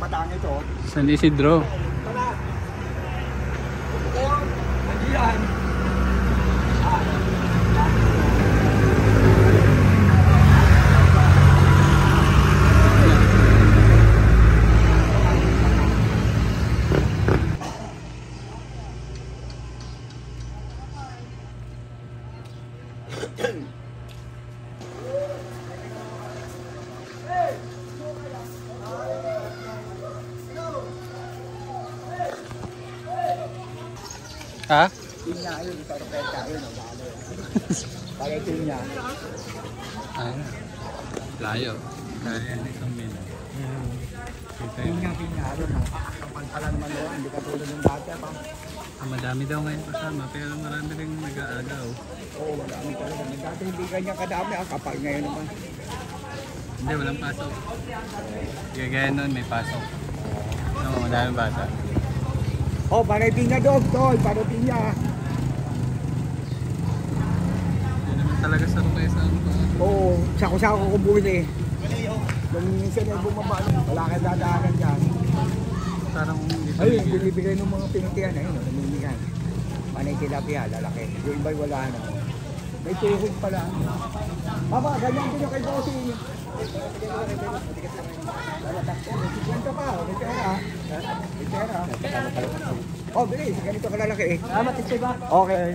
kabataan ito. San Isidro. Tara. Ito, nandiyan. Ha? Pinya, ayun, ito ito pwede ayun, bagay pinya. Ayun. Layo. Kaya ni Camille. Pinya, ayun, kapal pala naman doon, hindi ka tulad ng dati, pa. Madami daw ngayon kasama, pero marami rin nag-aagaw. Oo, madami talaga. Dati hindi ganyan kadami, kapal ngayon naman. Hindi, walang pasok. Gaya noon, may pasok. Oo, madaming bata. Oh, bagay pinya doon, tol, bagay pinya. Hindi naman talaga sa rukay sa ano. Oo, sako-sako ko bumili. Nung minsan ay bumaba, wala kang dadaanan dyan. Parang dito. Ayun, binibigay ng mga pinitian, ayun, namimigay. Panay tilapia, lalaki. Yung iba'y wala na. May tuhod pala. Papa, ganyan din yung kay Bossing. Ganito pa, may pera. May pera. Oh, bilis, ganito kalalaki eh. Salamat, Titsay ba? Okay.